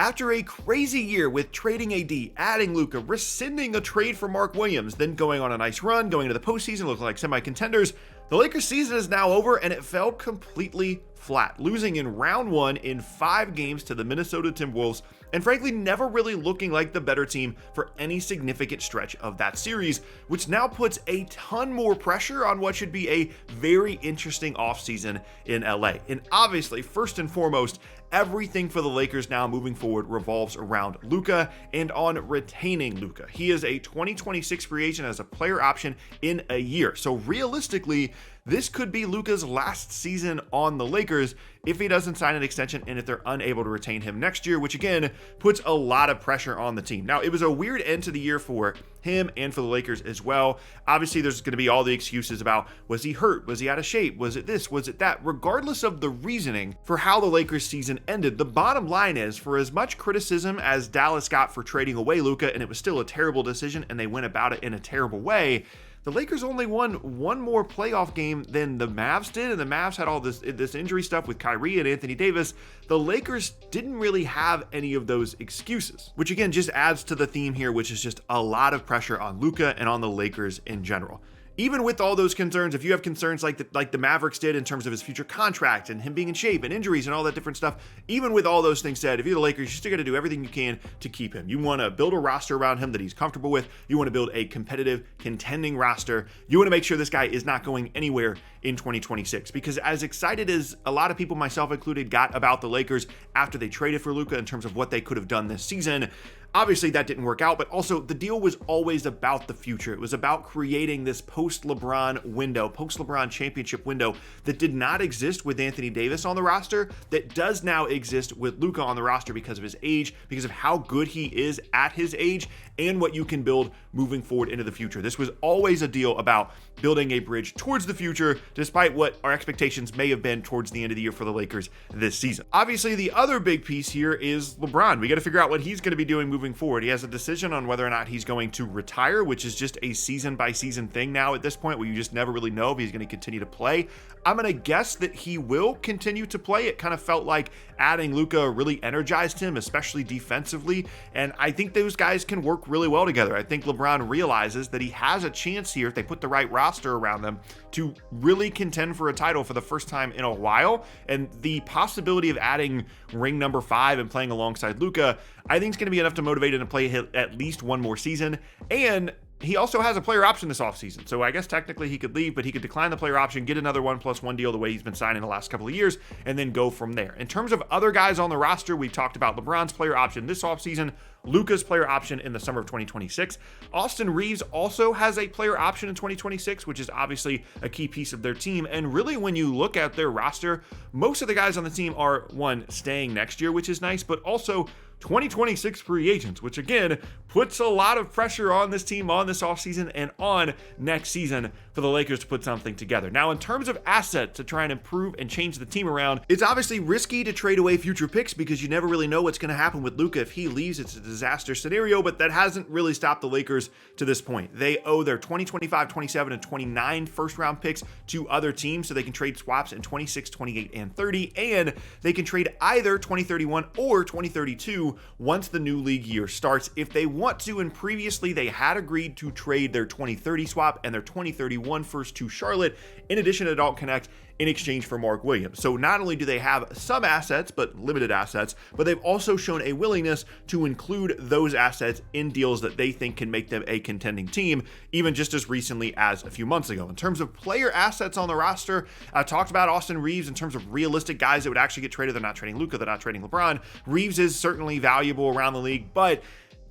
After a crazy year with trading AD, adding Luka, rescinding a trade for Marc Williams, then going on a nice run, going into the postseason, looking like semi-contenders, the Lakers season is now over and it fell completely flat, losing in round one in 5 games to the Minnesota Timberwolves, and frankly never really looking like the better team for any significant stretch of that series, which now puts a ton more pressure on what should be a very interesting offseason in LA. And obviously, first and foremost, everything for the Lakers now moving forward revolves around Luka and on retaining Luka. He is a 2026 free agent as a player option in a year. So realistically, this could be Luka's last season on the Lakers if he doesn't sign an extension and if they're unable to retain him next year, which again puts a lot of pressure on the team. Now, it was a weird end to the year for him and for the Lakers as well. Obviously, there's going to be all the excuses about, was he hurt? Was he out of shape? Was it this? Was it that? Regardless of the reasoning for how the Lakers season ended, the bottom line is, for as much criticism as Dallas got for trading away Luka, and it was still a terrible decision and they went about it in a terrible way, the Lakers only won one more playoff game than the Mavs did, and the Mavs had all this injury stuff with Kyrie and Anthony Davis. The Lakers didn't really have any of those excuses, which again just adds to the theme here, which is just a lot of pressure on Luka and on the Lakers in general. Even with all those concerns, if you have concerns like the Mavericks did in terms of his future contract and him being in shape and injuries and all that different stuff, even with all those things said, if you're the Lakers, you still got to do everything you can to keep him. You want to build a roster around him that he's comfortable with. You want to build a competitive, contending roster. You want to make sure this guy is not going anywhere in 2026, because as excited as a lot of people, myself included, got about the Lakers after they traded for Luka in terms of what they could have done this season, obviously that didn't work out, but also the deal was always about the future. It was about creating this post-LeBron window, post-LeBron championship window that did not exist with Anthony Davis on the roster, that does now exist with Luka on the roster because of his age, because of how good he is at his age, and what you can build moving forward into the future. This was always a deal about building a bridge towards the future, despite what our expectations may have been towards the end of the year for the Lakers this season. Obviously, the other big piece here is LeBron. We got to figure out what he's going to be doing moving forward. He has a decision on whether or not he's going to retire, which is just a season-by-season thing now at this point, where you just never really know if he's going to continue to play. I'm going to guess that he will continue to play. It kind of felt like adding Luka really energized him, especially defensively, and I think those guys can work really well together. I think LeBron realizes that he has a chance here, if they put the right roster around them, to really contend for a title for the first time in a while, and the possibility of adding ring number 5 and playing alongside Luka, I think is going to be enough to motivate him to play at least one more season. And he also has a player option this offseason, so I guess technically he could leave, but he could decline the player option, get another 1+1 deal the way he's been signing the last couple of years, and then go from there. In terms of other guys on the roster, we talked about LeBron's player option this offseason, Luka's player option in the summer of 2026. Austin Reeves also has a player option in 2026, which is obviously a key piece of their team. And really, when you look at their roster, most of the guys on the team are, one, staying next year, which is nice, but also 2026 free agents, which again puts a lot of pressure on this team on this offseason and on next season for the Lakers to put something together. Now, in terms of assets to try and improve and change the team around, it's obviously risky to trade away future picks because you never really know what's going to happen with Luka. If he leaves, it's a disaster scenario, but that hasn't really stopped the Lakers to this point. They owe their 2025, 27, and 29 first-round picks to other teams so they can trade swaps in 26, 28, and 30, and they can trade either 2031 or 2032 once the new league year starts if they want to, and previously they had agreed to trade their 2030 swap and their 2031 first to Charlotte, in addition to Dalton Connect, in exchange for Marc Williams. So not only do they have some assets, but limited assets, but they've also shown a willingness to include those assets in deals that they think can make them a contending team, even just as recently as a few months ago. In terms of player assets on the roster, I talked about Austin Reeves in terms of realistic guys that would actually get traded. They're not trading Luka, they're not trading LeBron. Reeves is certainly valuable around the league, but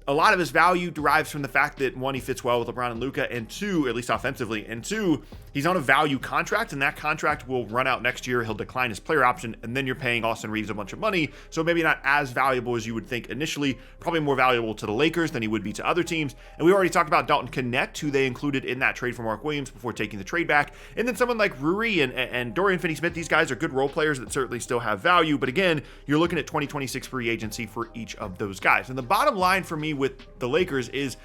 a lot of his value derives from the fact that, one, he fits well with LeBron and Luka, and two, at least offensively, and two, he's on a value contract, and that contract will run out next year. He'll decline his player option, and then you're paying Austin Reeves a bunch of money, so maybe not as valuable as you would think initially, probably more valuable to the Lakers than he would be to other teams. And we already talked about Dalton Connect, who they included in that trade for Marc Williams before taking the trade back, and then someone like Rui and Dorian Finney-Smith. These guys are good role players that certainly still have value, but again, you're looking at 2026 free agency for each of those guys. And the bottom line for me with the Lakers is,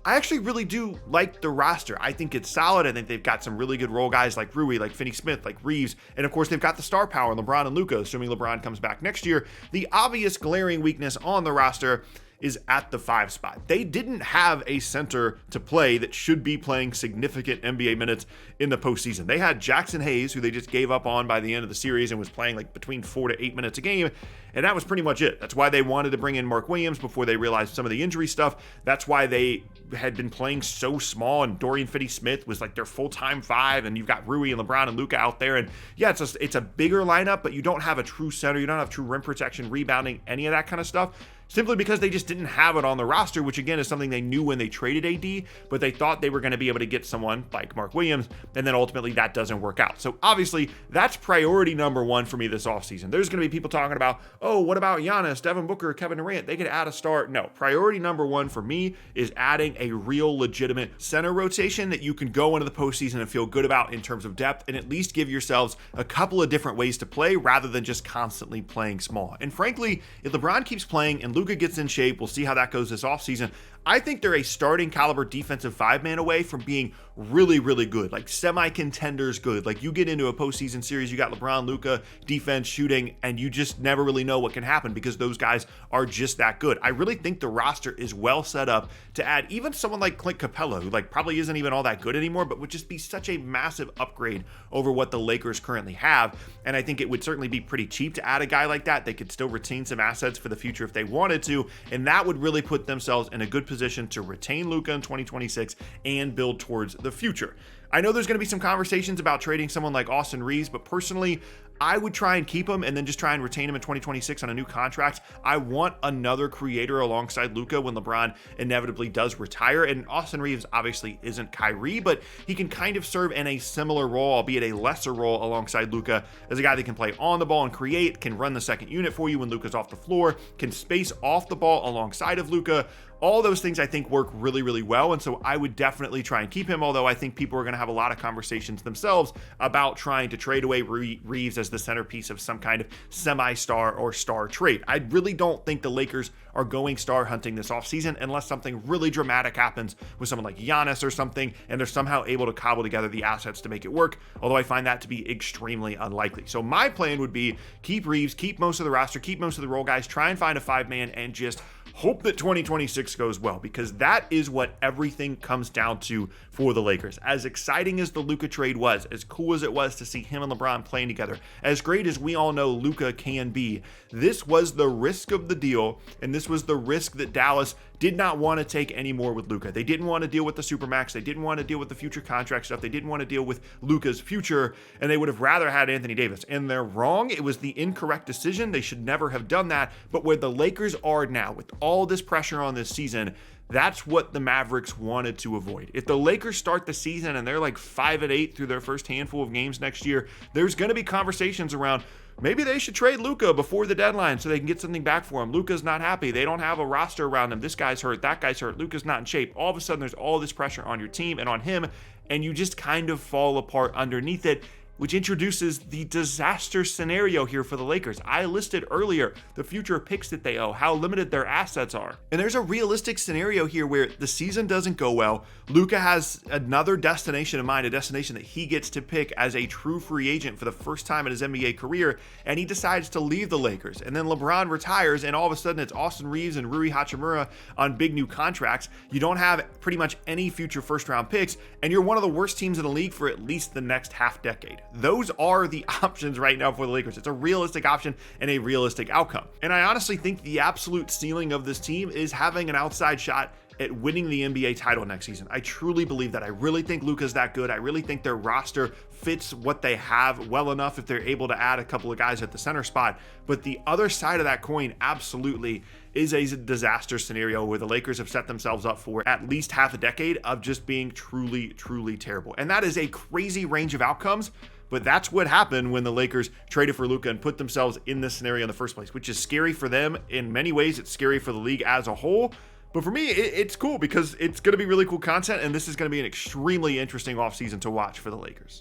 I actually really do like the roster. I think it's solid. I think they've got some really good role guys like Rui, like Finney-Smith, like Reeves. And of course, they've got the star power, LeBron and Luka, assuming LeBron comes back next year. The obvious glaring weakness on the roster is at the 5 spot. They didn't have a center to play that should be playing significant NBA minutes in the postseason. They had Jackson Hayes, who they just gave up on by the end of the series and was playing like between 4 to 8 minutes a game. And that was pretty much it. That's why they wanted to bring in Marc Williams before they realized some of the injury stuff. That's why they had been playing so small, and Dorian Finney-Smith was like their full-time 5, and you've got Rui and LeBron and Luka out there. And yeah, it's a bigger lineup, but you don't have a true center. You don't have true rim protection, rebounding, any of that kind of stuff, simply because they just didn't have it on the roster, which again is something they knew when they traded AD, but they thought they were going to be able to get someone like Marc Williams, and then ultimately that doesn't work out. So obviously that's priority number 1 for me this offseason. There's going to be people talking about, oh, what about Giannis, Devin Booker, Kevin Durant? They could add a star. No, priority number 1 for me is adding a real legitimate center rotation that you can go into the postseason and feel good about in terms of depth, and at least give yourselves a couple of different ways to play rather than just constantly playing small. And frankly, if LeBron keeps playing and Luka gets in shape, we'll see how that goes this offseason. I think they're a starting caliber defensive 5-man away from being really, really good, like semi-contenders good. Like you get into a postseason series, you got LeBron, Luka, defense, shooting, and you just never really know what can happen because those guys are just that good. I really think the roster is well set up to add even someone like Clint Capella, who like probably isn't even all that good anymore, but would just be such a massive upgrade over what the Lakers currently have. And I think it would certainly be pretty cheap to add a guy like that. They could still retain some assets for the future if they wanted to, and that would really put themselves in a good position to retain Luka in 2026 and build towards the future. I know there's going to be some conversations about trading someone like Austin Reeves, but personally, I would try and keep him and then just try and retain him in 2026 on a new contract. I want another creator alongside Luka when LeBron inevitably does retire. And Austin Reeves obviously isn't Kyrie, but he can kind of serve in a similar role, albeit a lesser role alongside Luka, as a guy that can play on the ball and create, can run the second unit for you when Luka's off the floor, can space off the ball alongside of Luka. All those things I think work really, really well. And so I would definitely try and keep him, although I think people are going to have a lot of conversations themselves about trying to trade away Reeves as the centerpiece of some kind of semi-star or star trade. I really don't think the Lakers are going star hunting this offseason unless something really dramatic happens with someone like Giannis or something, and they're somehow able to cobble together the assets to make it work, although I find that to be extremely unlikely. So my plan would be keep Reeves, keep most of the roster, keep most of the role guys, try and find a 5-man, and just hope that 2026 goes well, because that is what everything comes down to for the Lakers. As exciting as the Luka trade was, as cool as it was to see him and LeBron playing together, as great as we all know Luka can be, this was the risk of the deal, and this was the risk that Dallas did not want to take anymore with Luka. They didn't want to deal with the Supermax. They didn't want to deal with the future contract stuff. They didn't want to deal with Luka's future, and they would have rather had Anthony Davis. And they're wrong. It was the incorrect decision. They should never have done that. But where the Lakers are now, with all this pressure on this season, that's what the Mavericks wanted to avoid. If the Lakers start the season and they're like 5-8 through their first handful of games next year, there's going to be conversations around maybe they should trade Luka before the deadline so they can get something back for him. Luka's not happy. They don't have a roster around him. This guy's hurt. That guy's hurt. Luka's not in shape. All of a sudden, there's all this pressure on your team and on him, and you just kind of fall apart underneath it, which introduces the disaster scenario here for the Lakers. I listed earlier the future picks that they owe, how limited their assets are. And there's a realistic scenario here where the season doesn't go well. Luka has another destination in mind, a destination that he gets to pick as a true free agent for the first time in his NBA career, and he decides to leave the Lakers. And then LeBron retires, and all of a sudden it's Austin Reeves and Rui Hachimura on big new contracts. You don't have pretty much any future first-round picks, and you're one of the worst teams in the league for at least the next half decade. Those are the options right now for the Lakers. It's a realistic option and a realistic outcome. And I honestly think the absolute ceiling of this team is having an outside shot at winning the NBA title next season. I truly believe that. I really think Luka's that good. I really think their roster fits what they have well enough if they're able to add a couple of guys at the center spot. But the other side of that coin absolutely is a disaster scenario where the Lakers have set themselves up for at least half a decade of just being truly, truly terrible. And that is a crazy range of outcomes. But that's what happened when the Lakers traded for Luka and put themselves in this scenario in the first place, which is scary for them. In many ways, it's scary for the league as a whole. But for me, it's cool because it's going to be really cool content, and this is going to be an extremely interesting offseason to watch for the Lakers.